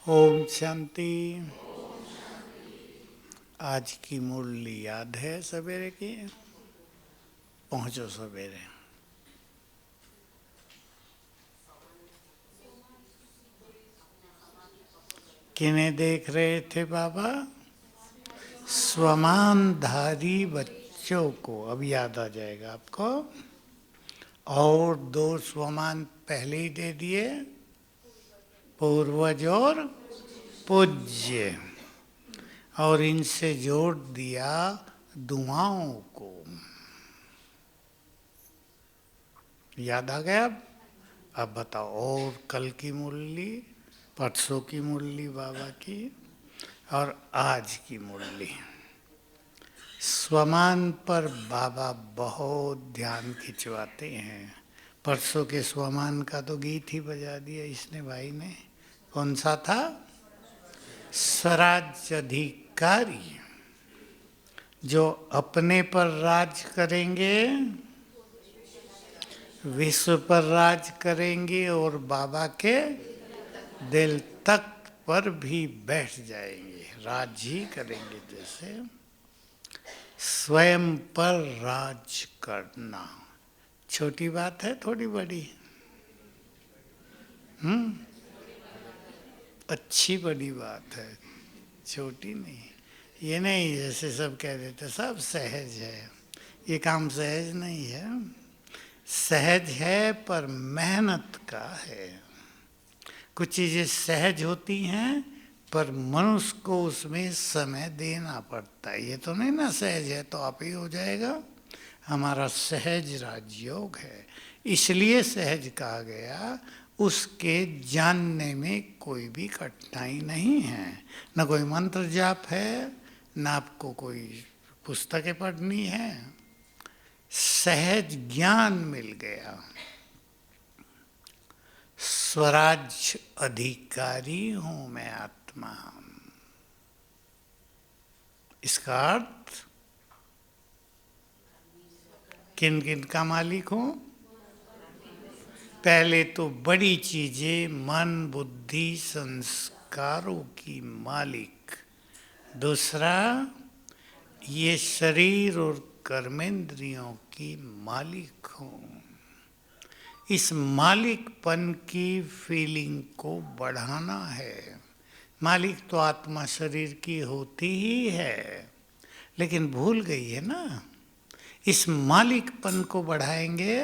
ओम शांति। आज की मुरली याद है सवेरे की? पहुंचो सवेरे। किन्हें देख रहे थे बाबा? स्वमानधारी बच्चों को। अब याद आ जाएगा आपको। और दो स्वमान पहले ही दे दिए, पूर्वज और पूज्य। और इनसे जोड़ दिया दुआओं को। याद आ गया? अब बताओ, और कल की मुरली, परसों की मुरली बाबा की, और आज की मुरली। स्वमान पर बाबा बहुत ध्यान खिंचवाते हैं। परसों के स्वमान का तो गीत ही बजा दिया इसने भाई ने। कौन सा था? स्वराज अधिकारी जो अपने पर राज करेंगे, विश्व पर राज करेंगे, और बाबा के दिल तख्त पर भी बैठ जाएंगे, राज ही करेंगे। जैसे स्वयं पर राज करना छोटी बात है, थोड़ी बड़ी? अच्छी बड़ी बात है, छोटी नहीं। ये नहीं जैसे सब कह देते सब सहज है। ये काम सहज नहीं है। सहज है पर मेहनत का है। कुछ चीज़ें सहज होती हैं पर मनुष्य को उसमें समय देना पड़ता है। ये तो नहीं ना सहज है तो आप ही हो जाएगा। हमारा सहज राजयोग है, इसलिए सहज कहा गया। उसके जानने में कोई भी कठिनाई नहीं है। न कोई मंत्र जाप है, न आपको कोई पुस्तकें पढ़नी है। सहज ज्ञान मिल गया। स्वराज अधिकारी हूं मैं आत्मा। इसका अर्थ किन किन का मालिक हूं? पहले तो बड़ी चीजें मन बुद्धि संस्कारों की मालिक। दूसरा, ये शरीर और कर्मेंद्रियों की मालिक हूं। इस मालिकपन की फीलिंग को बढ़ाना है। मालिक तो आत्मा शरीर की होती ही है, लेकिन भूल गई है ना। इस मालिकपन को बढ़ाएंगे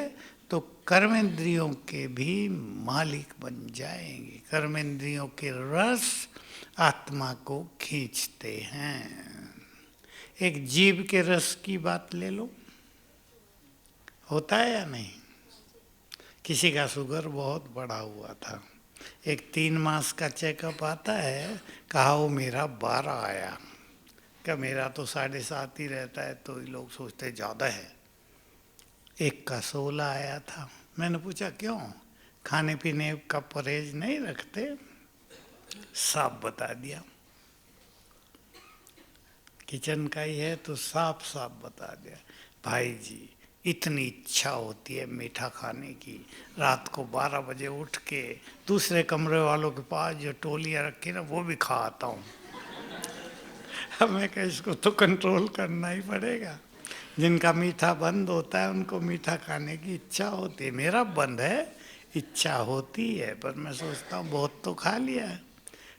तो कर्मेंद्रियों के भी मालिक बन जाएंगे। कर्मेंद्रियों के रस आत्मा को खींचते हैं। एक जीव के रस की बात ले लो, होता है या नहीं? किसी का शुगर बहुत बढ़ा हुआ था, एक 3 मास का चेकअप आता है, कहा वो मेरा 12 आया। क्या मेरा तो 7.5 ही रहता है, तो ये लोग सोचते ज़्यादा है। एक का 16 आया था। मैंने पूछा क्यों? खाने पीने का परहेज नहीं रखते? साफ बता दिया। किचन का ही है तो साफ साफ बता दिया, भाई जी इतनी इच्छा होती है मीठा खाने की, रात को 12 बजे उठ के दूसरे कमरे वालों के पास जो टोलियाँ रखी ना वो भी खा आता हूँ। अब मैं कह इसको तो कंट्रोल करना ही पड़ेगा। जिनका मीठा बंद होता है उनको मीठा खाने की इच्छा होती है। मेरा बंद है, इच्छा होती है, पर मैं सोचता हूँ बहुत तो खा लिया है।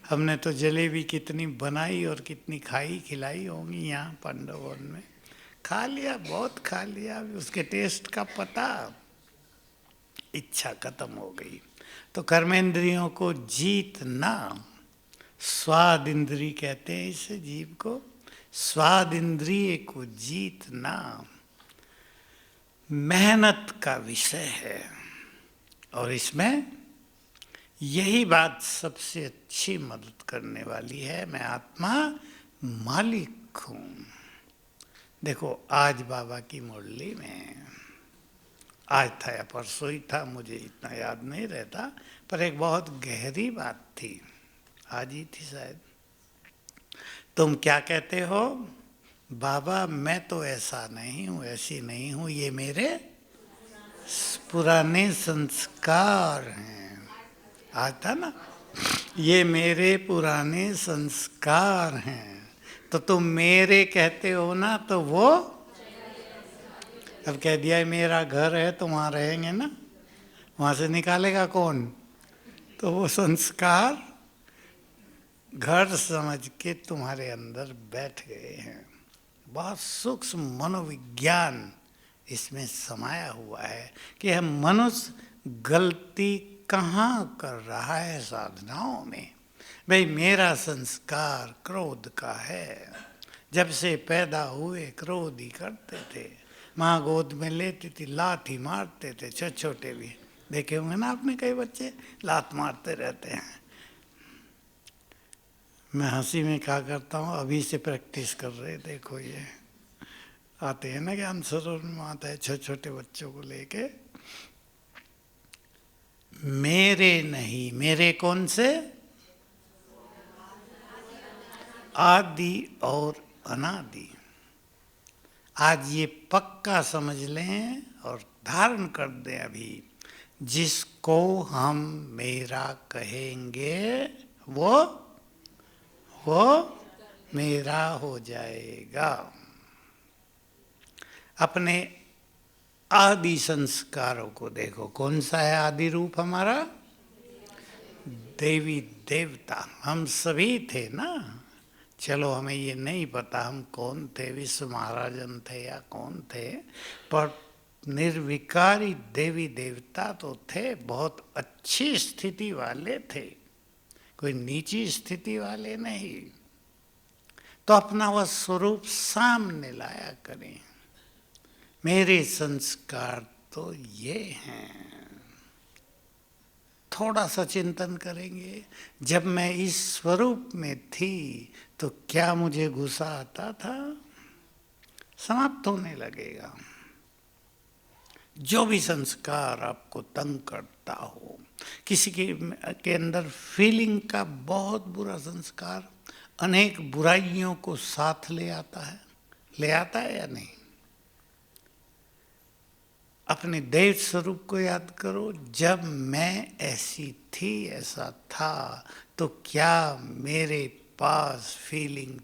हमने तो जलेबी कितनी बनाई और कितनी खाई खिलाई होंगी यहाँ पांडवन में। खा लिया, बहुत खा लिया, उसके टेस्ट का पता, इच्छा खत्म हो गई। तो कर्मेंद्रियों को जीतना, स्वाद इंद्री कहते हैं इसे, जीव को स्वाद इंद्रिय को जीतना मेहनत का विषय है। और इसमें यही बात सबसे अच्छी मदद करने वाली है। मैं आत्मा मालिक हूँ। देखो आज बाबा की मुरली में, आज था या परसों ही था, मुझे इतना याद नहीं रहता, पर एक बहुत गहरी बात थी, आज ही थी शायद। तुम क्या कहते हो? बाबा मैं तो ऐसा नहीं हूँ, ऐसी नहीं हूँ, ये मेरे पुराने संस्कार हैं। आज था ना, ये मेरे पुराने संस्कार हैं। तो तुम मेरे कहते हो ना, तो वो अब कह दिया मेरा घर है तो वहाँ रहेंगे ना, वहाँ से निकालेगा कौन? तो वो संस्कार घर समझ के तुम्हारे अंदर बैठ गए हैं। बहुत सूक्ष्म मनोविज्ञान इसमें समाया हुआ है कि हम मनुष्य गलती कहाँ कर रहा है साधनाओं में। भाई मेरा संस्कार क्रोध का है, जब से पैदा हुए क्रोध ही करते थे। माँ गोद में लेती थी, लाठी मारते थे, छोटे भी देखे होंगे ना आपने, कई बच्चे लात मारते रहते हैं। मैं हंसी में क्या करता हूँ, अभी से प्रैक्टिस कर रहे, देखो ये आते हैं ना ज्ञान सरोवर में, आता है छोटे छोटे बच्चों को लेके, मेरे नहीं, मेरे कौन से? आदि और अनादि। आज ये पक्का समझ लें और धारण कर दें अभी, जिसको हम मेरा कहेंगे वो मेरा हो जाएगा। अपने आदि संस्कारों को देखो, कौन सा है आदि रूप हमारा? देवी देवता। हम सभी थे ना, चलो हमें ये नहीं पता हम कौन थे, विश्व महाराजन थे या कौन थे, पर निर्विकारी देवी देवता तो थे, बहुत अच्छी स्थिति वाले थे, कोई नीची स्थिति वाले नहीं। तो अपना वह स्वरूप सामने लाया करें। मेरे संस्कार तो ये हैं। थोड़ा सा चिंतन करेंगे, जब मैं इस स्वरूप में थी तो क्या मुझे गुस्सा आता था? समाप्त होने लगेगा। जो भी संस्कार आपको तंग करता हो, किसी के अंदर फीलिंग का बहुत बुरा संस्कार अनेक बुराइयों को साथ ले आता है या नहीं? अपने देव स्वरूप को याद करो, जब मैं ऐसी थी, ऐसा था, तो क्या मेरे पास फीलिंग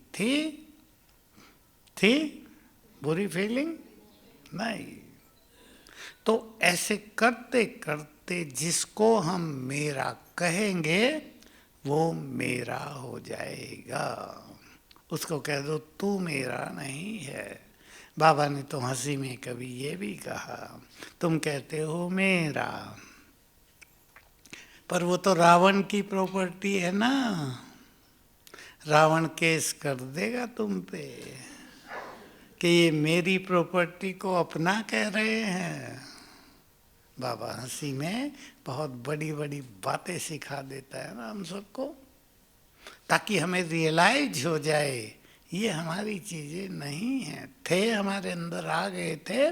थी बुरी फीलिंग? नहीं। तो ऐसे करते करते जिसको हम मेरा कहेंगे वो मेरा हो जाएगा। उसको कह दो तू मेरा नहीं है। बाबा ने तो हंसी में कभी ये भी कहा, तुम कहते हो मेरा, पर वो तो रावण की प्रॉपर्टी है ना, रावण केस कर देगा तुम पे कि ये मेरी प्रॉपर्टी को अपना कह रहे हैं। बाबा हंसी में बहुत बड़ी बड़ी बातें सिखा देता है ना हम सबको, ताकि हमें रियलाइज हो जाए ये हमारी चीजें नहीं हैं, थे हमारे अंदर, आ गए थे,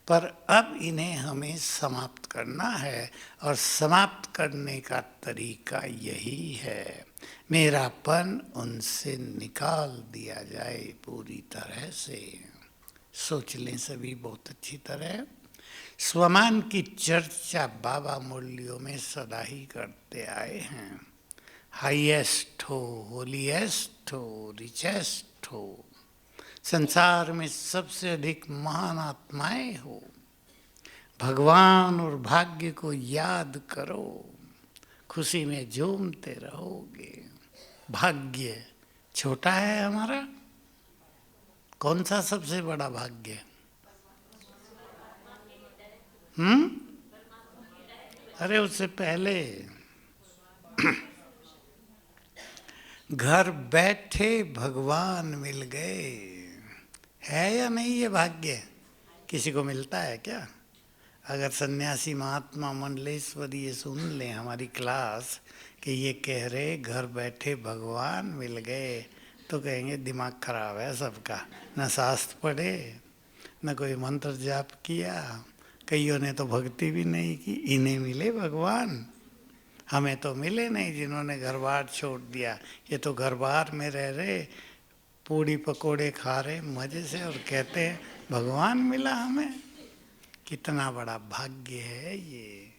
पर अब इन्हें हमें समाप्त करना है, और समाप्त करने का तरीका यही है, मेरापन उनसे निकाल दिया जाए पूरी तरह से। सोच लें सभी बहुत अच्छी तरह। स्वमान की चर्चा बाबा मुरलियों में सदा ही करते आए हैं। हाईएस्ट हो, होलीएस्ट हो, रिचेस्ट हो, संसार में सबसे अधिक महान आत्माएं हो, भगवान और भाग्य को याद करो, खुशी में झूमते रहोगे। भाग्य छोटा है हमारा, कौन सा सबसे बड़ा भाग्य? अरे उससे पहले घर बैठे भगवान मिल गए, है या नहीं ये भाग्य? किसी को मिलता है क्या? अगर सन्यासी महात्मा मंडलेश्वर ये सुन लें हमारी क्लास कि ये कह रहे घर बैठे भगवान मिल गए, तो कहेंगे दिमाग खराब है सबका, न शास्त्र पढ़े, न कोई मंत्र जाप किया, कईयों ने तो भक्ति भी नहीं की, इन्हें मिले भगवान, हमें तो मिले नहीं जिन्होंने घर बार छोड़ दिया। ये तो घर बार में रह रहे, पूड़ी पकोड़े खा रहे मजे से, और कहते हैं भगवान मिला हमें। कितना बड़ा भाग्य है ये।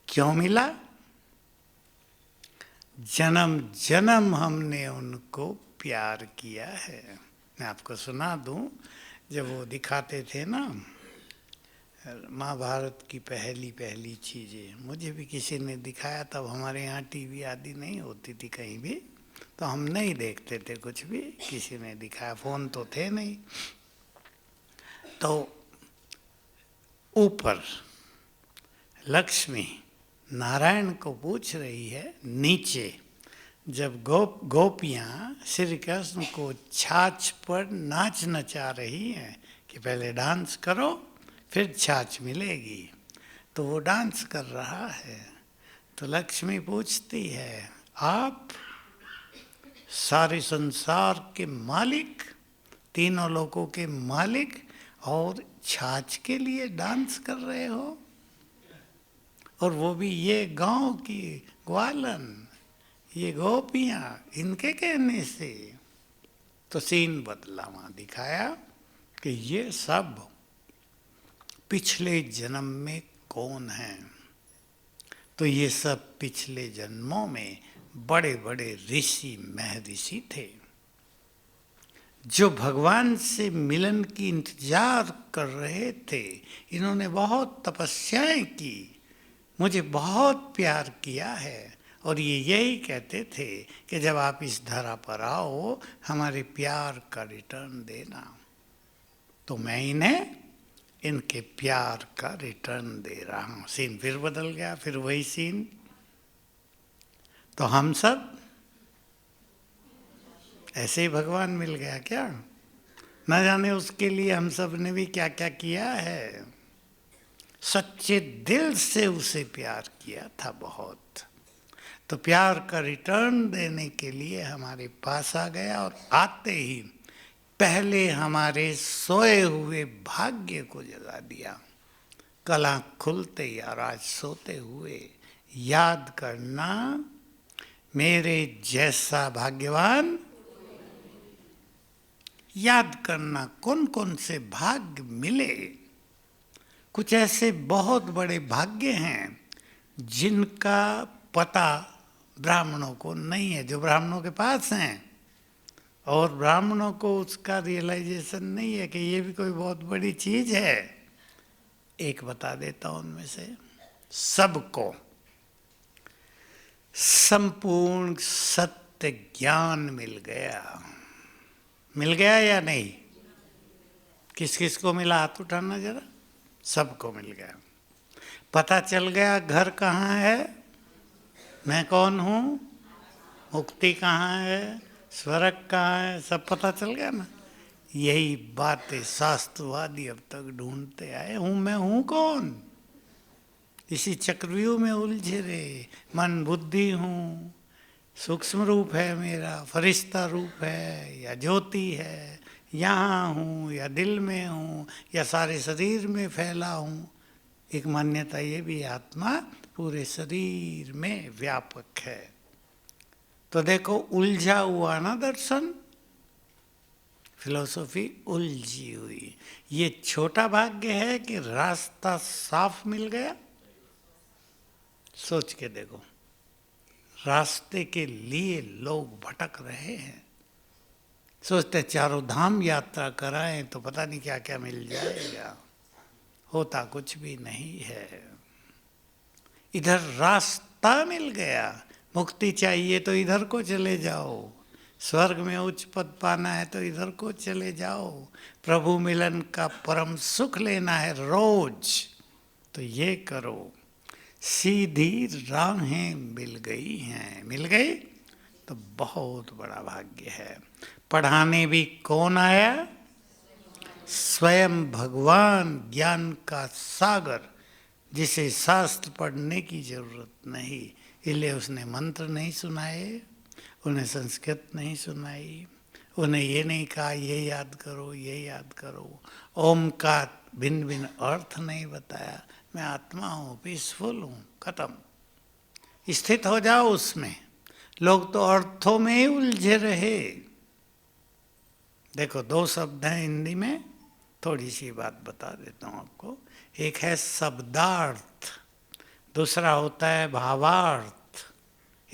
क्यों मिला? जन्म जन्म हमने उनको प्यार किया है। मैं आपको सुना दूं, जब वो दिखाते थे ना महाभारत की पहली पहली चीज़ें, मुझे भी किसी ने दिखाया, तब हमारे यहाँ टीवी आदि नहीं होती थी कहीं भी, तो हम नहीं देखते थे कुछ भी, किसी ने दिखाया, फ़ोन तो थे नहीं। तो ऊपर लक्ष्मी नारायण को पूछ रही है, नीचे जब गोपियाँ श्री कृष्ण को छाछ पर नाच नचा रही हैं कि पहले डांस करो फिर छाछ मिलेगी, तो वो डांस कर रहा है। तो लक्ष्मी पूछती है, आप सारे संसार के मालिक, तीनों लोगों के मालिक, और छाछ के लिए डांस कर रहे हो, और वो भी ये गांव की ग्वालन, ये गोपियाँ, इनके कहने से। तो सीन बदला, वहाँ दिखाया कि ये सब पिछले जन्म में कौन हैं। तो ये सब पिछले जन्मों में बड़े बड़े ऋषि महर्षि थे, जो भगवान से मिलन की इंतजार कर रहे थे। इन्होंने बहुत तपस्याएं की, मुझे बहुत प्यार किया है, और ये यही कहते थे कि जब आप इस धरा पर आओ हमारे प्यार का रिटर्न देना। तो मैं इन्हें इनके प्यार का रिटर्न दे रहा हूँ। सीन फिर बदल गया, फिर वही सीन। तो हम सब ऐसे ही भगवान मिल गया क्या? न जाने उसके लिए हम सब ने भी क्या क्या किया है। सच्चे दिल से उसे प्यार किया था बहुत। तो प्यार का रिटर्न देने के लिए हमारे पास आ गया, और आते ही पहले हमारे सोए हुए भाग्य को जगा दिया। कल आँख खुलते या आज सोते हुए याद करना, मेरे जैसा भाग्यवान। याद करना कौन कौन से भाग्य मिले। कुछ ऐसे बहुत बड़े भाग्य हैं जिनका पता ब्राह्मणों को नहीं है, जो ब्राह्मणों के पास हैं, और ब्राह्मणों को उसका रियलाइजेशन नहीं है कि ये भी कोई बहुत बड़ी चीज़ है। एक बता देता हूँ उनमें से। सबको संपूर्ण सत्य ज्ञान मिल गया। मिल गया या नहीं? किस किस को मिला, हाथ उठाना जरा। सबको मिल गया। पता चल गया घर कहाँ है, मैं कौन हूँ, मुक्ति कहाँ है, स्वर्ग कहाँ है, सब पता चल गया ना। यही बातें शास्त्रवादी अब तक ढूंढते आए। मैं हूँ कौन? इसी चक्रव्यूह में उलझे रहे। मन बुद्धि हूँ, सूक्ष्म रूप है मेरा, फरिश्ता रूप है या ज्योति है, यहाँ हूँ या दिल में हूँ या सारे शरीर में फैला हूँ। एक मान्यता ये भी, आत्मा पूरे शरीर में व्यापक है। तो देखो उलझा हुआ ना दर्शन, फिलॉसफी उलझी हुई। ये छोटा भाग्य है कि रास्ता साफ मिल गया। सोच के देखो, रास्ते के लिए लोग भटक रहे हैं। सोचते चारों धाम यात्रा कराएं तो पता नहीं क्या क्या मिल जाएगा, होता कुछ भी नहीं है। इधर रास्ता मिल गया, मुक्ति चाहिए तो इधर को चले जाओ, स्वर्ग में उच्च पद पाना है तो इधर को चले जाओ, प्रभु मिलन का परम सुख लेना है रोज तो ये करो। सीधी राहें मिल गई हैं। मिल गई तो बहुत बड़ा भाग्य है। पढ़ाने भी कौन आया? स्वयं भगवान, ज्ञान का सागर, जिसे शास्त्र पढ़ने की जरूरत नहीं। इसलिए उसने मंत्र नहीं सुनाए, उन्हें संस्कृत नहीं सुनाई, उन्हें ये नहीं कहा ये याद करो ये याद करो, ओम का भिन्न भिन्न अर्थ नहीं बताया। मैं आत्मा हूँ, पीसफुल हूँ, खत्म। स्थित हो जाओ उसमें। लोग तो अर्थों में ही उलझे रहे। देखो दो शब्द हैं हिंदी में, थोड़ी सी बात बता देता हूँ आपको। एक है शब्दार्थ, दूसरा होता है भावार्थ।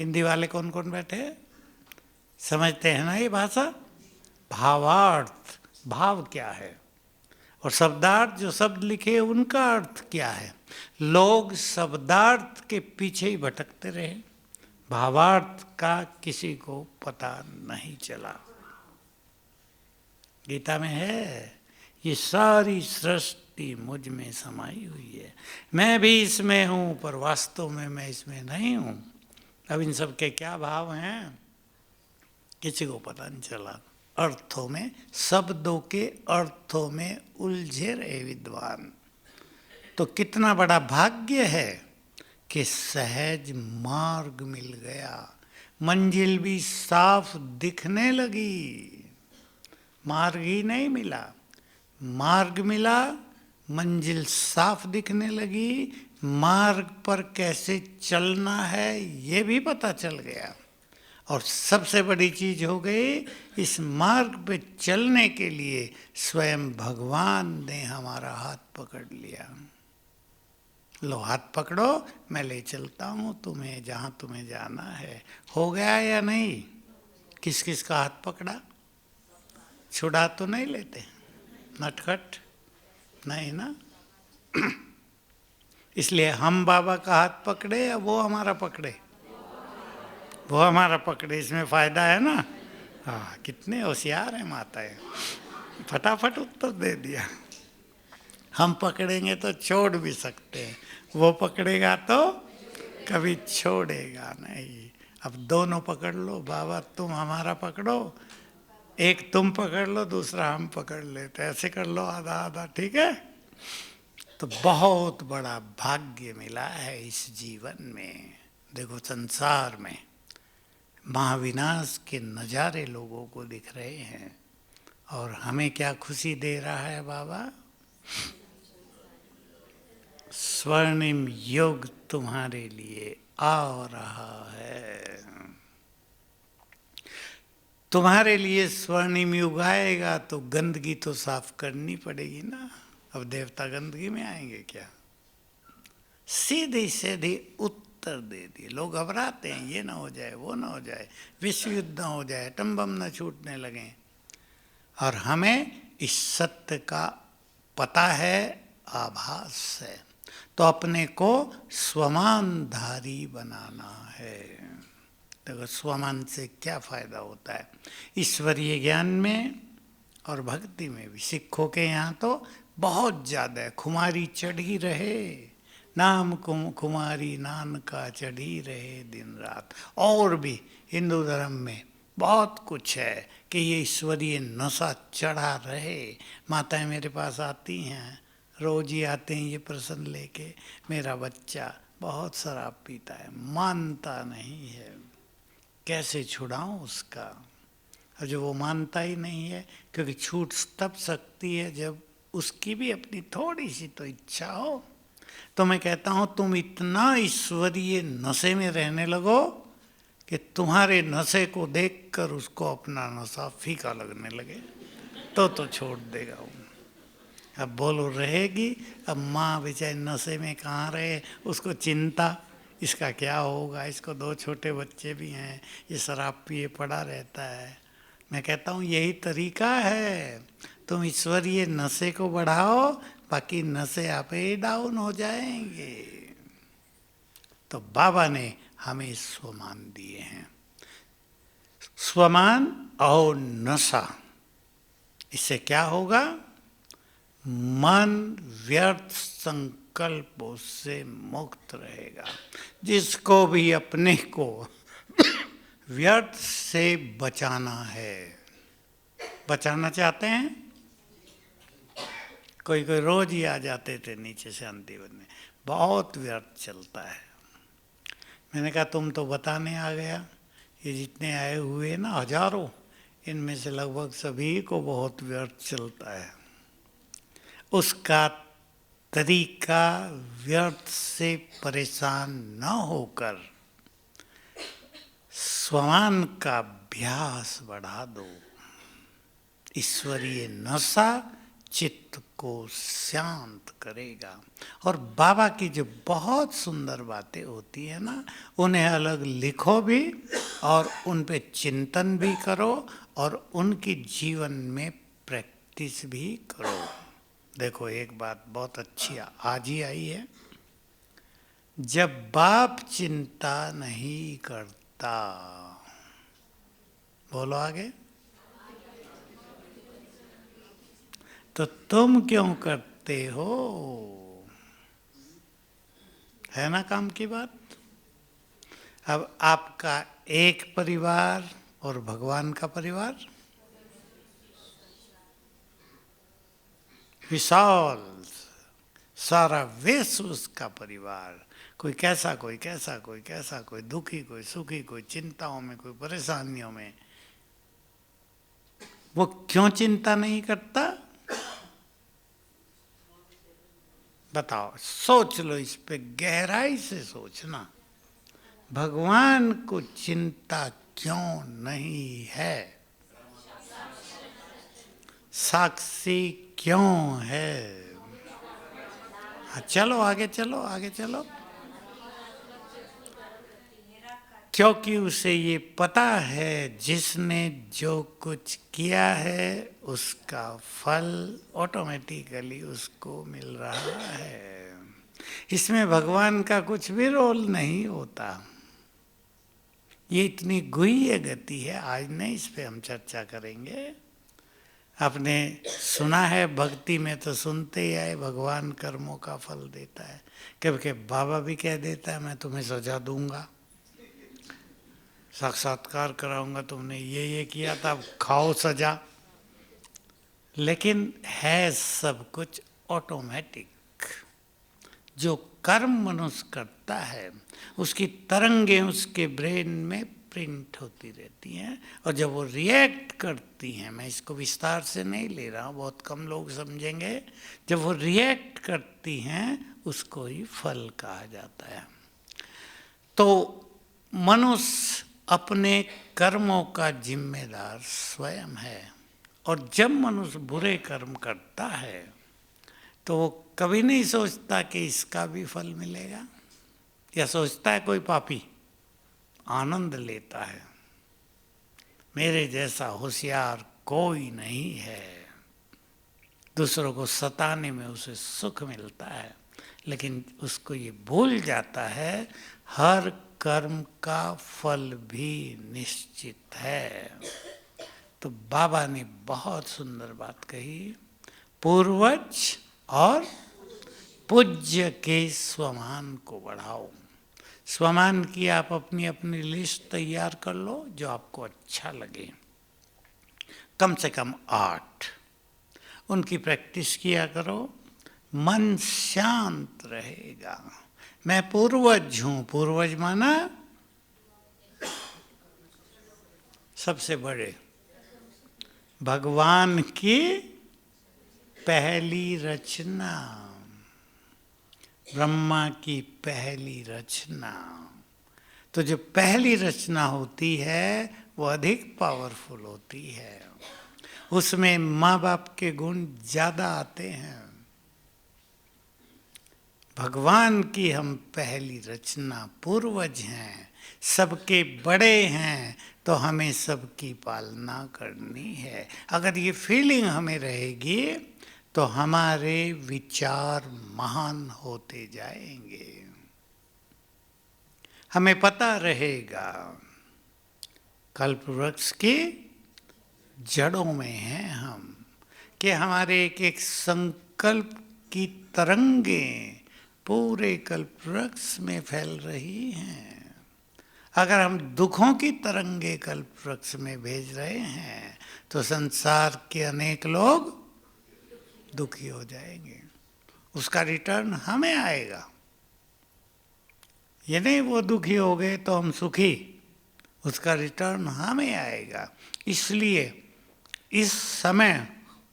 हिंदी वाले कौन कौन बैठे हैं? समझते हैं ना ये भाषा? भावार्थ, भाव क्या है, और शब्दार्थ, जो शब्द लिखे उनका अर्थ क्या है। लोग शब्दार्थ के पीछे ही भटकते रहे, भावार्थ का किसी को पता नहीं चला। गीता में है, ये सारी सृष्टि मुझ में समाई हुई है, मैं भी इसमें हूँ, पर वास्तव में मैं इसमें नहीं हूँ। अब इन सब के क्या भाव हैं किसी को पता नहीं चला। अर्थों में, शब्दों के अर्थों में उलझे रहे विद्वान। तो कितना बड़ा भाग्य है कि सहज मार्ग मिल गया, मंजिल भी साफ दिखने लगी। मार्ग ही नहीं मिला, मार्ग मिला, मंजिल साफ दिखने लगी, मार्ग पर कैसे चलना है ये भी पता चल गया। और सबसे बड़ी चीज हो गई, इस मार्ग पे चलने के लिए स्वयं भगवान ने हमारा हाथ पकड़ लिया। लो हाथ पकड़ो, मैं ले चलता हूँ तुम्हें जहाँ तुम्हें जाना है। हो गया या नहीं? किस किस का हाथ पकड़ा? छुड़ा तो नहीं लेते नटखट? नहीं ना। इसलिए हम बाबा का हाथ पकड़े या वो हमारा पकड़े? वो हमारा पकड़े, इसमें फायदा है ना। हाँ, कितने होशियार हैं माताएं, फटाफट उत्तर दे दिया। हम पकड़ेंगे तो छोड़ भी सकते हैं, वो पकड़ेगा तो कभी छोड़ेगा नहीं। अब दोनों पकड़ लो, बाबा तुम हमारा पकड़ो, एक तुम पकड़ लो, दूसरा हम पकड़ लेते, ऐसे कर लो आधा आधा, ठीक है। तो बहुत बड़ा भाग्य मिला है इस जीवन में। देखो संसार में महाविनाश के नज़ारे लोगों को दिख रहे हैं, और हमें क्या खुशी दे रहा है बाबा? स्वर्णिम युग तुम्हारे लिए आ रहा है। तुम्हारे लिए स्वर्णिम युग आएगा तो गंदगी तो साफ करनी पड़ेगी ना। अब देवता गंदगी में आएंगे क्या? सीधे सीधे उत्तर दे दिए। लोग घबराते हैं, ये ना हो जाए, वो ना हो जाए, विश्व युद्ध ना हो जाए, एटम बम ना छूटने लगे। और हमें इस सत्य का पता है, आभास है, तो अपने को स्वमानधारी बनाना है। देखो स्वमान से क्या फायदा होता है ईश्वरीय ज्ञान में और भक्ति में भी। सिखों के यहाँ तो बहुत ज़्यादा है, खुमारी चढ़ी रहे, नाम कुमारी नानका चढ़ी रहे दिन रात। और भी हिंदू धर्म में बहुत कुछ है कि ये ईश्वरीय नशा चढ़ा रहे। माताएं मेरे पास आती हैं, रोज ही आते हैं ये प्रश्न लेके, मेरा बच्चा बहुत शराब पीता है, मानता नहीं है, कैसे छुड़ाऊं उसका। और जो वो मानता ही नहीं है, क्योंकि छूट तब सकती है जब उसकी भी अपनी थोड़ी सी तो इच्छा हो। तो मैं कहता हूँ तुम इतना ईश्वरीय नशे में रहने लगो कि तुम्हारे नशे को देखकर उसको अपना नशा फीका लगने लगे, तो छोड़ देगा वो। अब बोलो रहेगी? अब माँ बेचारी नशे में कहाँ रहे, उसको चिंता इसका क्या होगा, इसको दो छोटे बच्चे भी हैं, ये शराब पिए पड़ा रहता है। मैं कहता हूँ यही तरीका है, तुम ईश्वरीय नशे को बढ़ाओ, बाकी नशे आप ही डाउन हो जाएंगे। तो बाबा ने हमें स्वमान दिए हैं, स्वमान और नशा। इससे क्या होगा? मन व्यर्थ संकल्पों से मुक्त रहेगा। जिसको भी अपने को व्यर्थ से बचाना है, बचाना चाहते हैं, कोई कोई रोज ही आ जाते थे नीचे शांति बनने, बहुत व्यर्थ चलता है। मैंने कहा तुम तो बताने आ गया, ये जितने आए हुए ना हजारों, इनमें से लगभग सभी को बहुत व्यर्थ चलता है। उसका तरीका व्यर्थ से परेशान न होकर स्वमान का अभ्यास बढ़ा दो। ईश्वरीय नशा चित्त को शांत करेगा। और बाबा की जो बहुत सुंदर बातें होती है ना, उन्हें अलग लिखो भी और उन पे चिंतन भी करो और उनकी जीवन में प्रैक्टिस भी करो। देखो एक बात बहुत अच्छी आज ही आई है, जब बाप चिंता नहीं करता, बोलो आगे, तो तुम क्यों करते हो? है ना काम की बात। अब आपका एक परिवार और भगवान का परिवार विशाल, सारा विश्व उसका परिवार। कोई कैसा, कोई कैसा, कोई कैसा, कोई दुखी, कोई सुखी, कोई चिंताओं में, कोई परेशानियों में। वो क्यों चिंता नहीं करता? बताओ, सोच लो, इस पे गहराई से सोचना। भगवान को चिंता क्यों नहीं है? साक्षी क्यों है? चलो आगे चलो, आगे चलो। क्योंकि उसे ये पता है जिसने जो कुछ किया है उसका फल ऑटोमेटिकली उसको मिल रहा है। इसमें भगवान का कुछ भी रोल नहीं होता। ये इतनी गुह्य गति है, आज नहीं इस पे हम चर्चा करेंगे। आपने सुना है भक्ति में तो सुनते ही आए, भगवान कर्मों का फल देता है। क्योंकि बाबा भी कह देता है मैं तुम्हें सजा दूंगा, साक्षात्कार कराऊंगा, तुमने ये किया था, खाओ सजा। लेकिन है सब कुछ ऑटोमेटिक। जो कर्म मनुष्य करता है उसकी तरंगें उसके ब्रेन में प्रिंट होती रहती हैं, और जब वो रिएक्ट करती हैं, मैं इसको विस्तार से नहीं ले रहा हूँ, बहुत कम लोग समझेंगे, जब वो रिएक्ट करती हैं उसको ही फल कहा जाता है। तो मनुष्य अपने कर्मों का जिम्मेदार स्वयं है, और जब मनुष्य बुरे कर्म करता है तो वो कभी नहीं सोचता कि इसका भी फल मिलेगा, या सोचता है कोई पापी आनंद लेता है मेरे जैसा होशियार कोई नहीं है, दूसरों को सताने में उसे सुख मिलता है। लेकिन उसको ये भूल जाता है हर कर्म का फल भी निश्चित है। तो बाबा ने बहुत सुंदर बात कही, पूर्वज और पूज्य के स्वमान को बढ़ाओ। स्वमान की आप अपनी अपनी लिस्ट तैयार कर लो जो आपको अच्छा लगे, कम से कम 8 उनकी प्रैक्टिस किया करो, मन शांत रहेगा। मैं पूर्वज हूं, पूर्वज माना सबसे बड़े, भगवान की पहली रचना, ब्रह्मा की पहली रचना। तो जो पहली रचना होती है वो अधिक पावरफुल होती है, उसमें माँ बाप के गुण ज्यादा आते हैं। भगवान की हम पहली रचना, पूर्वज हैं, सबके बड़े हैं, तो हमें सबकी पालना करनी है। अगर ये फीलिंग हमें रहेगी तो हमारे विचार महान होते जाएंगे। हमें पता रहेगा कल्प वृक्ष की जड़ों में हैं हम, कि हमारे एक एक संकल्प की तरंगें पूरे कल्प वृक्ष में फैल रही हैं। अगर हम दुखों की तरंगे कल्प वृक्ष में भेज रहे हैं तो संसार के अनेक लोग दुखी हो जाएंगे, उसका रिटर्न हमें आएगा। ये नहीं वो दुखी हो गए तो हम सुखी, उसका रिटर्न हमें आएगा। इसलिए इस समय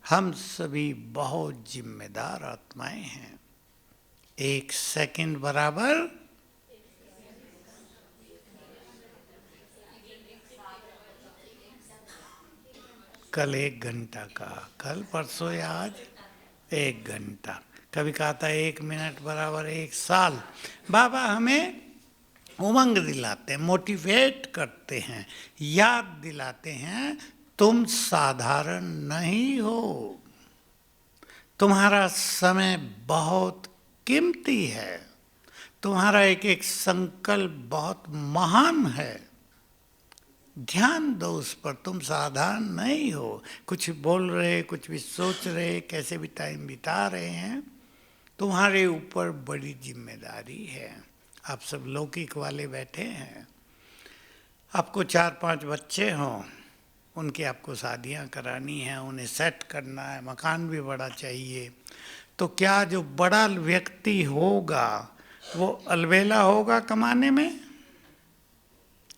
हम सभी बहुत जिम्मेदार आत्माएं हैं। 1 सेकंड बराबर कल 1 घंटा का, कल परसों या आज 1 घंटा, कभी कहा था 1 मिनट बराबर 1 साल। बाबा हमें उमंग दिलाते हैं, मोटिवेट करते हैं, याद दिलाते हैं तुम साधारण नहीं हो, तुम्हारा समय बहुत कीमती है, तुम्हारा एक एक संकल्प बहुत महान है, ध्यान दो उस पर, तुम साधारण नहीं हो। कुछ बोल रहे, कुछ भी सोच रहे, कैसे भी टाइम बिता रहे हैं, तुम्हारे ऊपर बड़ी जिम्मेदारी है। आप सब लौकिक वाले बैठे हैं, आपको 4-5 बच्चे हों, उनकी आपको शादियां करानी है, उन्हें सेट करना है, मकान भी बड़ा चाहिए, तो क्या जो बड़ा व्यक्ति होगा वो अलबेला होगा कमाने में?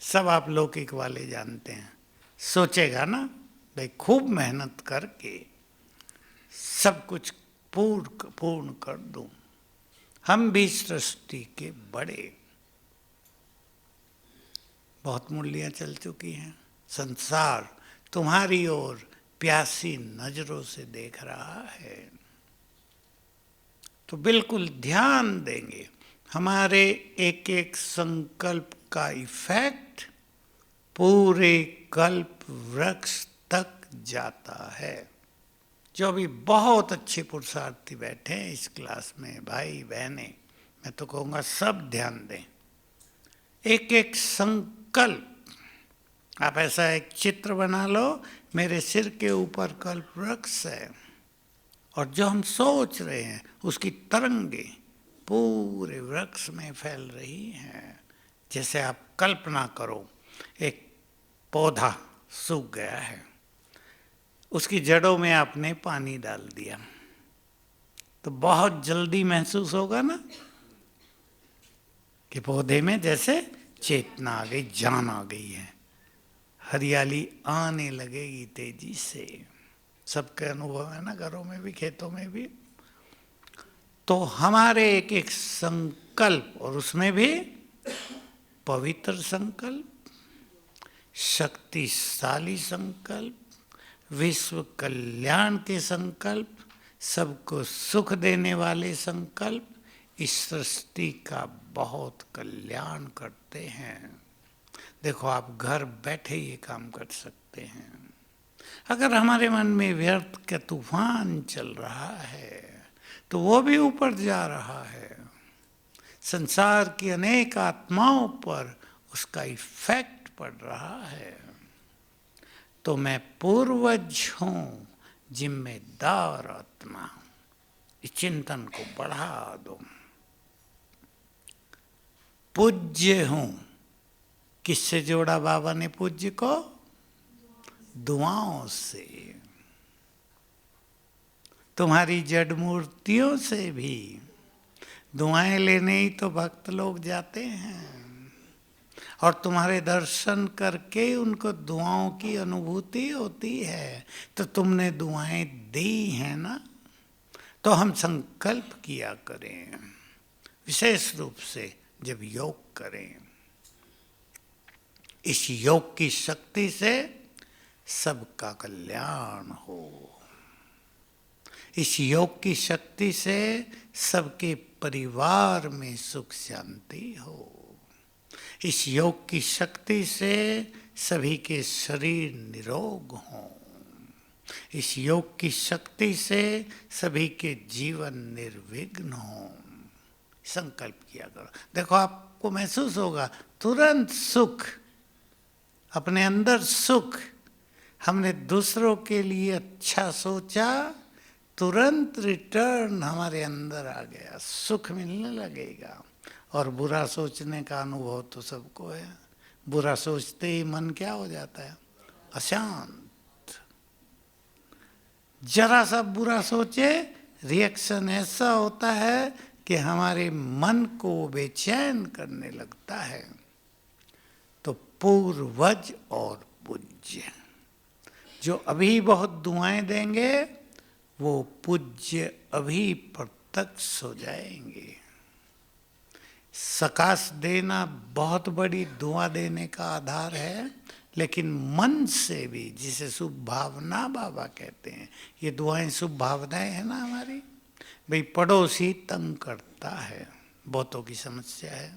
सब आप लौकिक वाले जानते हैं, सोचेगा ना भाई खूब मेहनत करके सब कुछ पूर्ण कर दूं, हम भी सृष्टि के बड़े। बहुत मूल्यें चल चुकी हैं, संसार तुम्हारी ओर प्यासी नजरों से देख रहा है, तो बिल्कुल ध्यान देंगे। हमारे एक एक संकल्प का इफेक्ट पूरे कल्प वृक्ष तक जाता है। जो भी बहुत अच्छे पुरुषार्थी बैठे हैं इस क्लास में, भाई बहनें, मैं तो कहूँगा सब ध्यान दें। एक एक संकल्प, आप ऐसा एक चित्र बना लो, मेरे सिर के ऊपर कल्प वृक्ष है, और जो हम सोच रहे हैं उसकी तरंगें पूरे वृक्ष में फैल रही हैं। जैसे आप कल्पना करो, एक पौधा सूख गया है, उसकी जड़ों में आपने पानी डाल दिया, तो बहुत जल्दी महसूस होगा ना कि पौधे में जैसे चेतना आ गई, जान आ गई है, हरियाली आने लगेगी तेजी से। सबके अनुभव है ना, घरों में भी खेतों में भी। तो हमारे एक एक संकल्प, और उसमें भी पवित्र संकल्प, शक्तिशाली संकल्प, विश्व कल्याण के संकल्प, सबको सुख देने वाले संकल्प इस सृष्टि का बहुत कल्याण करते हैं। देखो आप घर बैठे ये काम कर सकते हैं। अगर हमारे मन में व्यर्थ का तूफान चल रहा है तो वो भी ऊपर जा रहा है, संसार की अनेक आत्माओं पर उसका इफेक्ट पड़ रहा है। तो मैं पूर्वज हूं, जिम्मेदार आत्मा, इस चिंतन को बढ़ा दो। पूज्य हूं, किससे जोड़ा बाबा ने पूज्य को? दुआओं से, तुम्हारी जड़ मूर्तियों से भी। दुआएं लेने ही तो भक्त लोग जाते हैं, और तुम्हारे दर्शन करके उनको दुआओं की अनुभूति होती है। तो तुमने दुआएं दी हैं ना, तो हम संकल्प किया करें, विशेष रूप से जब योग करें। इस योग की शक्ति से सबका कल्याण हो, इस योग की शक्ति से सबके परिवार में सुख शांति हो, इस योग की शक्ति से सभी के शरीर निरोग हों, इस योग की शक्ति से सभी के जीवन निर्विघ्न हों। संकल्प किया करो, देखो आपको महसूस होगा तुरंत सुख, अपने अंदर सुख। हमने दूसरों के लिए अच्छा सोचा, तुरंत रिटर्न हमारे अंदर आ गया, सुख मिलने लगेगा। और बुरा सोचने का अनुभव तो सबको है, बुरा सोचते ही मन क्या हो जाता है? अशांत। जरा सा बुरा सोचे, रिएक्शन ऐसा होता है कि हमारे मन को बेचैन करने लगता है। तो पूर्वज और पूज्य जो अभी बहुत दुआएं देंगे, वो पूज्य अभी प्रत्यक्ष हो जाएंगे। सकाश देना बहुत बड़ी दुआ देने का आधार है, लेकिन मन से भी, जिसे शुभ भावना बाबा कहते हैं, ये दुआएं शुभ भावनाएं हैं ना हमारी। भाई पड़ोसी तंग करता है, बहुतों की समस्या है,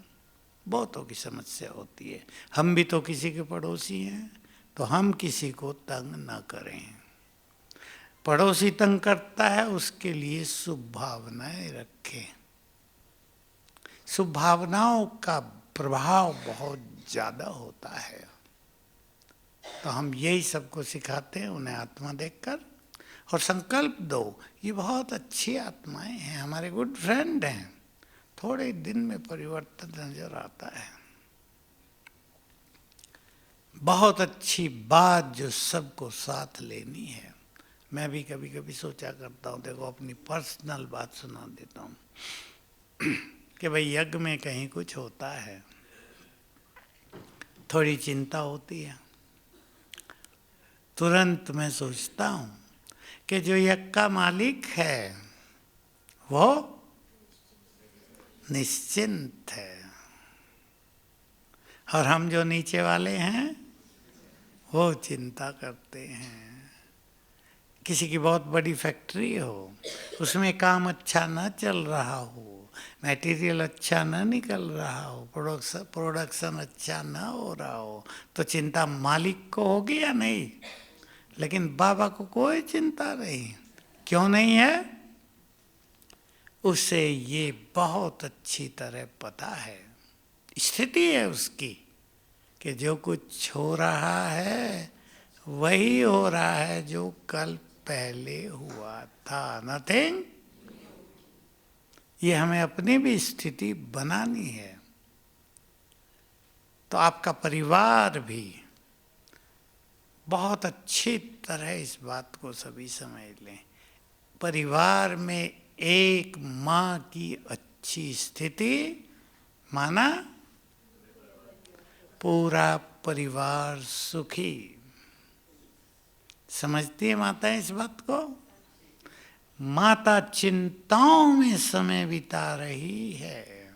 बहुतों की समस्या होती है। हम भी तो किसी के पड़ोसी हैं, तो हम किसी को तंग न करें। पड़ोसी तंग करता है, उसके लिए शुभ भावनाएं रखें। शुभ भावनाओं का प्रभाव बहुत ज़्यादा होता है। तो हम यही सबको सिखाते हैं, उन्हें आत्मा देखकर, और संकल्प दो, ये बहुत अच्छी आत्माएं हैं, हमारे गुड फ्रेंड हैं, थोड़े दिन में परिवर्तन नजर आता है। बहुत अच्छी बात जो सबको साथ लेनी है। मैं भी कभी कभी सोचा करता हूँ, देखो अपनी पर्सनल बात सुना देता हूँ कि भाई यज्ञ में कहीं कुछ होता है, थोड़ी चिंता होती है, तुरंत मैं सोचता हूँ कि जो यज्ञ का मालिक है वो निश्चिंत है, और हम जो नीचे वाले हैं वो चिंता करते हैं। किसी की बहुत बड़ी फैक्ट्री हो, उसमें काम अच्छा न चल रहा हो, मटेरियल अच्छा न निकल रहा हो, प्रोडक्शन अच्छा न हो रहा हो, तो चिंता मालिक को होगी या नहीं? लेकिन बाबा को कोई चिंता नहीं। क्यों नहीं है? उसे ये बहुत अच्छी तरह पता है, स्थिति है उसकी, कि जो कुछ हो रहा है वही हो रहा है जो कल पहले हुआ था। नथिंग। ये हमें अपनी भी स्थिति बनानी है। तो आपका परिवार भी बहुत अच्छी तरह इस बात को सभी समझ लें। परिवार में एक माँ की अच्छी स्थिति माना पूरा परिवार सुखी। समझती है माता इस बात को? माता चिंताओं में समय बिता रही है,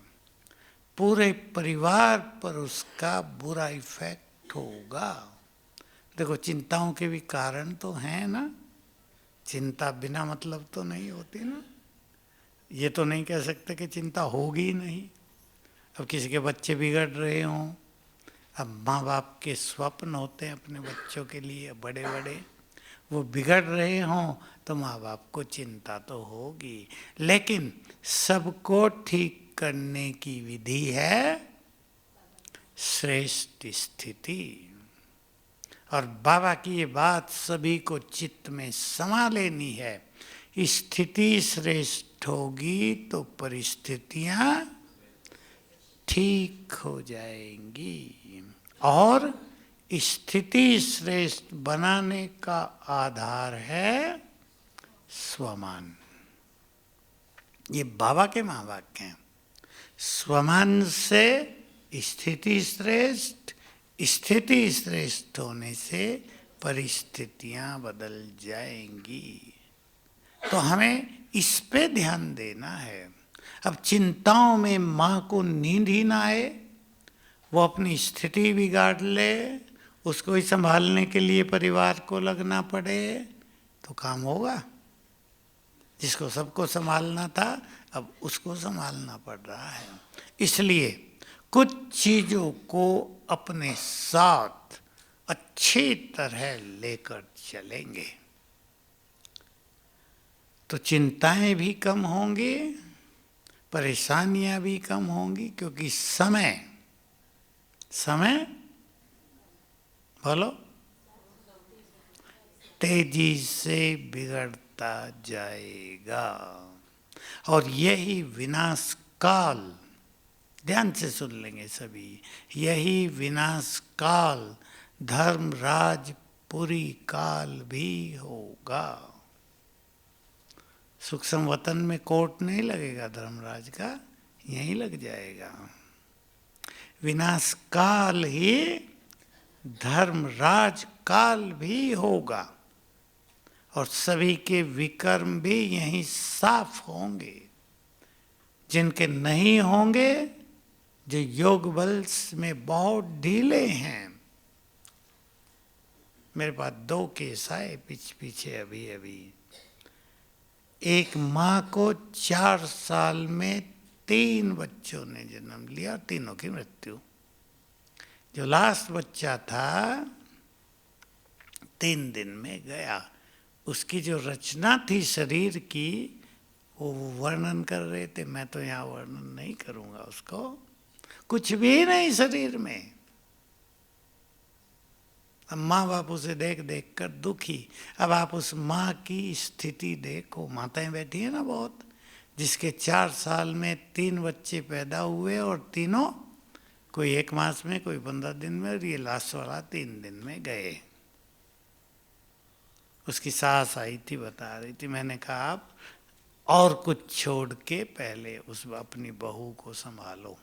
पूरे परिवार पर उसका बुरा इफेक्ट होगा। देखो चिंताओं के भी कारण तो हैं ना, चिंता बिना मतलब तो नहीं होती ना। ये तो नहीं कह सकते कि चिंता होगी नहीं। अब किसी के बच्चे बिगड़ रहे हों, अब माँ बाप के स्वप्न होते हैं अपने बच्चों के लिए बड़े बड़े, वो बिगड़ रहे हों तो माँ बाप को चिंता तो होगी। लेकिन सबको ठीक करने की विधि है श्रेष्ठ स्थिति। और बाबा की ये बात सभी को चित्त में समा लेनी है। स्थिति श्रेष्ठ होगी तो परिस्थितियां ठीक हो जाएंगी, और स्थिति श्रेष्ठ बनाने का आधार है स्वमान। ये बाबा के महावाक्य हैं। स्वमान से स्थिति श्रेष्ठ, स्थिति श्रेष्ठ होने से परिस्थितियां बदल जाएंगी। तो हमें इस पे ध्यान देना है। अब चिंताओं में माँ को नींद ही ना आए, वो अपनी स्थिति बिगाड़ ले, उसको ही संभालने के लिए परिवार को लगना पड़े, तो काम होगा? जिसको सबको संभालना था अब उसको संभालना पड़ रहा है। इसलिए कुछ चीज़ों को अपने साथ अच्छी तरह लेकर चलेंगे तो चिंताएं भी कम होंगी, परेशानियां भी कम होंगी, क्योंकि समय बोलो तेजी से बिगड़ता जाएगा। और यही विनाश काल, ध्यान से सुन लेंगे सभी, यही विनाश काल धर्मराज पुरी काल भी होगा। सूक्ष्म वतन में कोर्ट नहीं लगेगा धर्मराज का, यहीं लग जाएगा। विनाश काल ही धर्मराज काल भी होगा, और सभी के विकर्म भी यहीं साफ होंगे। जिनके नहीं होंगे, जो योग बल में बहुत ढीले हैं, मेरे पास 2 केस आए पीछे अभी अभी। एक माँ को 4 साल में 3 बच्चों ने जन्म लिया, तीनों की मृत्यु। जो लास्ट बच्चा था 3 दिन में गया। उसकी जो रचना थी शरीर की, वो वर्णन कर रहे थे, मैं तो यहाँ वर्णन नहीं करूँगा उसको। कुछ भी नहीं शरीर में। अब माँ बाप उसे देख देख कर दुखी। अब आप उस माँ की स्थिति देखो, माताएं बैठी है ना बहुत, जिसके 4 साल में 3 बच्चे पैदा हुए और तीनों, कोई 1 मास में, कोई 15 दिन में, और ये लास्ट वाला 3 दिन में गए। उसकी सास आई थी, बता रही थी, मैंने कहा आप और कुछ छोड़ के पहले उस अपनी बहू को संभालो।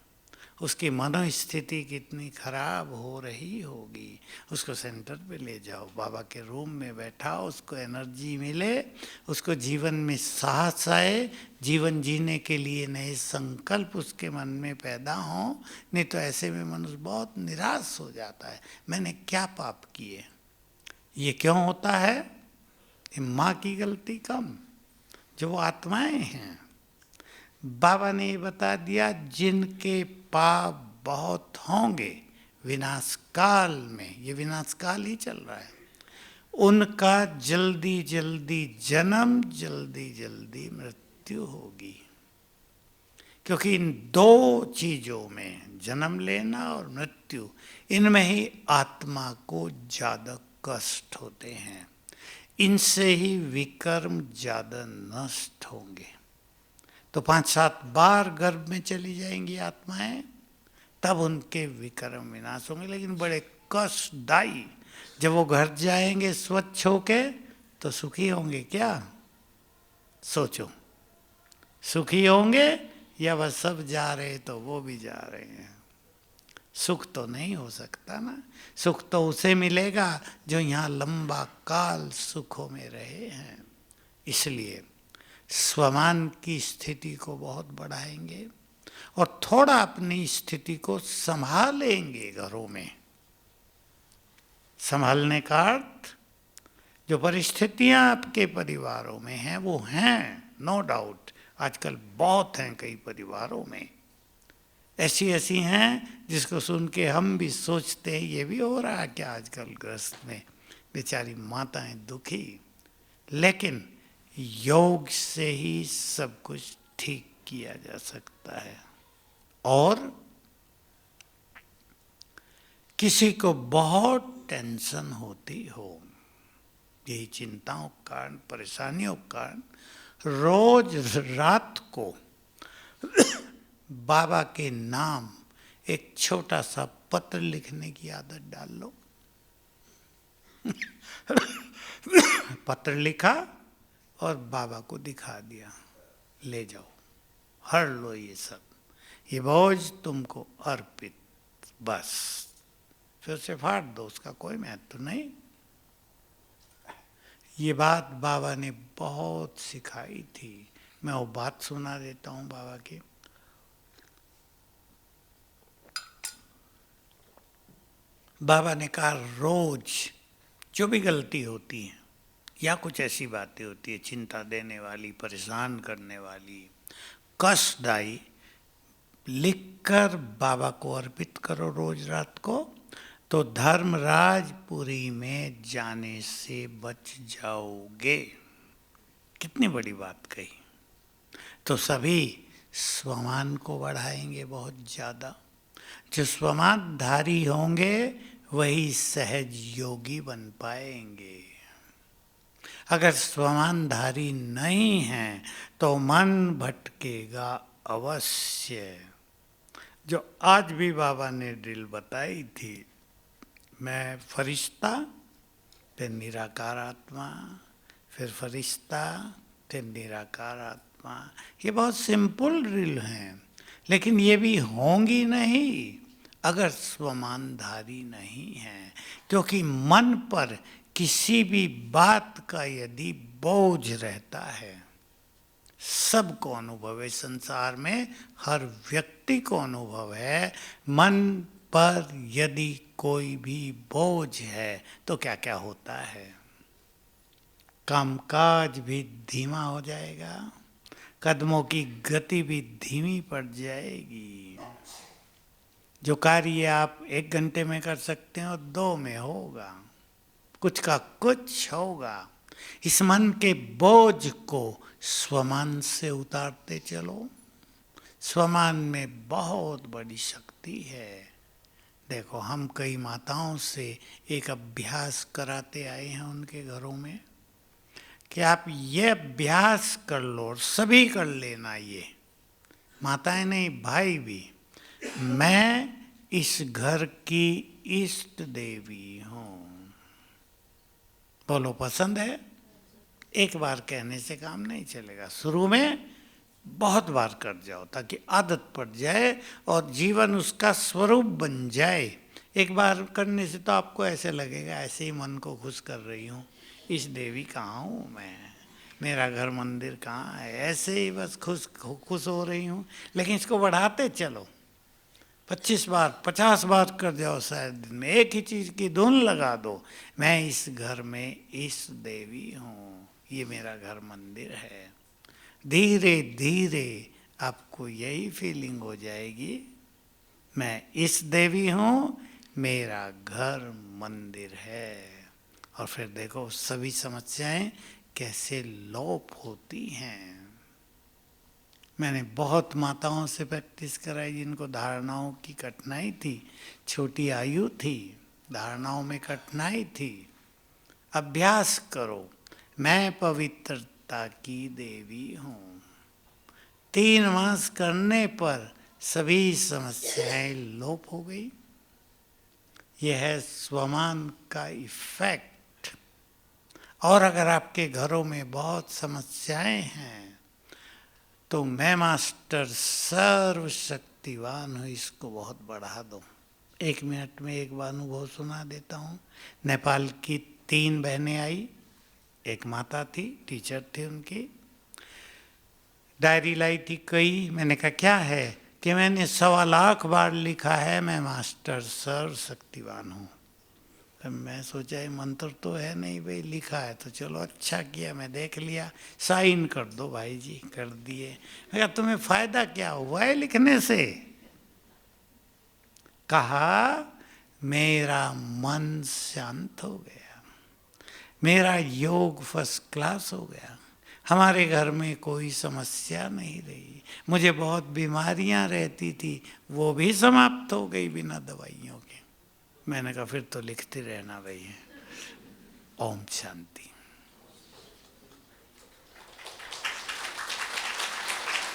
उसकी मनोस्थिति कितनी खराब हो रही होगी। उसको सेंटर पे ले जाओ, बाबा के रूम में बैठाओ, उसको एनर्जी मिले, उसको जीवन में साहस आए, जीवन जीने के लिए नए संकल्प उसके मन में पैदा हों। नहीं तो ऐसे में मनुष्य बहुत निराश हो जाता है। मैंने क्या पाप किए? ये क्यों होता है? ये माँ की गलती कम, जो वो आत्माएं हैं। बाबा ने ये बता दिया, जिनके पाप बहुत होंगे विनाश काल में, ये विनाश काल ही चल रहा है, उनका जल्दी जल्दी जन्म, जल्दी जल्दी मृत्यु होगी। क्योंकि इन 2 चीजों में, जन्म लेना और मृत्यु, इनमें ही आत्मा को ज्यादा कष्ट होते हैं। इनसे ही विकर्म ज्यादा नष्ट होंगे। तो 5-7 बार गर्भ में चली जाएंगी आत्माएं, तब उनके विकर्म विनाश होंगे, लेकिन बड़े कष्टदायी। जब वो घर जाएंगे स्वच्छ होके, तो सुखी होंगे क्या? सोचो, सुखी होंगे या वह सब जा रहे तो वो भी जा रहे हैं? सुख तो नहीं हो सकता ना। सुख तो उसे मिलेगा जो यहाँ लंबा काल सुखों में रहे हैं। इसलिए स्वमान की स्थिति को बहुत बढ़ाएंगे और थोड़ा अपनी स्थिति को संभालेंगे घरों में। संभालने का अर्थ, जो परिस्थितियां आपके परिवारों में हैं वो हैं, नो डाउट। आजकल बहुत हैं कई परिवारों में, ऐसी हैं जिसको सुन के हम भी सोचते हैं ये भी हो रहा है क्या आजकल ग्रस्त में, बेचारी माताएं दुखी। लेकिन योग से ही सब कुछ ठीक किया जा सकता है। और किसी को बहुत टेंशन होती हो, यही चिंताओं के कारण, परेशानियों के कारण, रोज रात को बाबा के नाम एक छोटा सा पत्र लिखने की आदत डाल लो। पत्र लिखा और बाबा को दिखा दिया, ले जाओ, हर लो ये सब, ये बोझ तुमको अर्पित, बस। फिर उसे फाड़ दो, उसका कोई महत्व नहीं। ये बात बाबा ने बहुत सिखाई थी। मैं वो बात सुना देता हूँ बाबा की। बाबा ने कहा, रोज जो भी गलती होती है या कुछ ऐसी बातें होती है चिंता देने वाली, परेशान करने वाली, कष्टदायी, लिखकर बाबा को अर्पित करो रोज रात को, तो धर्मराजपुरी में जाने से बच जाओगे। कितनी बड़ी बात कही। तो सभी स्वमान को बढ़ाएंगे बहुत ज़्यादा। जो स्वमानधारी होंगे वही सहज योगी बन पाएंगे। अगर स्वमानधारी नहीं है तो मन भटकेगा अवश्य। जो आज भी बाबा ने ड्रिल बताई थी, मैं फरिश्ता, फिर निराकार आत्मा, फिर फरिश्ता, फिर निराकार आत्मा। ये बहुत सिंपल ड्रिल हैं, लेकिन ये भी होंगी नहीं अगर स्वमानधारी नहीं है। क्योंकि मन पर किसी भी बात का यदि बोझ रहता है, सबको अनुभव है संसार में, हर व्यक्ति को अनुभव है, मन पर यदि कोई भी बोझ है तो क्या क्या होता है। कामकाज भी धीमा हो जाएगा, कदमों की गति भी धीमी पड़ जाएगी। जो कार्य आप 1 घंटे में कर सकते हो 2 में होगा, कुछ का कुछ होगा। इस मन के बोझ को स्वमान से उतारते चलो। स्वमान में बहुत बड़ी शक्ति है। देखो, हम कई माताओं से एक अभ्यास कराते आए हैं उनके घरों में कि आप ये अभ्यास कर लो और सभी कर लेना, ये माताएं नहीं भाई भी। मैं इस घर की इष्ट देवी हूँ। बोलो, पसंद है? एक बार कहने से काम नहीं चलेगा, शुरू में बहुत बार कर जाओ ताकि आदत पड़ जाए और जीवन उसका स्वरूप बन जाए। एक बार करने से तो आपको ऐसे लगेगा ऐसे ही मन को खुश कर रही हूँ, इस देवी कहाँ हूँ मैं, मेरा घर मंदिर कहाँ है, ऐसे ही बस खुश हो रही हूँ। लेकिन इसको बढ़ाते चलो, 25 बार 50 बार कर जाओ, शायद दिन में एक ही चीज़ की धुन लगा दो, मैं इस घर में इस देवी हूँ, ये मेरा घर मंदिर है। धीरे धीरे आपको यही फीलिंग हो जाएगी, मैं इस देवी हूँ, मेरा घर मंदिर है। और फिर देखो सभी समस्याएं कैसे लोप होती हैं। मैंने बहुत माताओं से प्रैक्टिस कराई जिनको धारणाओं की कठिनाई थी, छोटी आयु थी, धारणाओं में कठिनाई थी। अभ्यास करो, मैं पवित्रता की देवी हूँ। 3 मास करने पर सभी समस्याएं लोप हो गई। यह है स्वमान का इफेक्ट। और अगर आपके घरों में बहुत समस्याएं हैं तो मैं मास्टर सर्वशक्तिवान हूँ, इसको बहुत बढ़ा दो। 1 मिनट में एक अनुभव सुना देता हूँ। नेपाल की 3 बहनें आई, एक माता थी, टीचर थे उनकी, डायरी लाई थी कई। मैंने कहा क्या है? कि मैंने 1.25 लाख बार लिखा है मैं मास्टर सर्वशक्तिवान हूँ। तो मैं सोचा ये मंत्र तो है नहीं भाई, लिखा है तो चलो अच्छा किया, मैं देख लिया, साइन कर दो भाई जी। कर दिए। मैं कहा तुम्हें फायदा क्या हुआ है लिखने से? कहा मेरा मन शांत हो गया, मेरा योग फर्स्ट क्लास हो गया, हमारे घर में कोई समस्या नहीं रही, मुझे बहुत बीमारियां रहती थी वो भी समाप्त हो गई बिना दवाइयों के। मैंने कहा फिर तो लिखते रहना भाई। ओम शांति।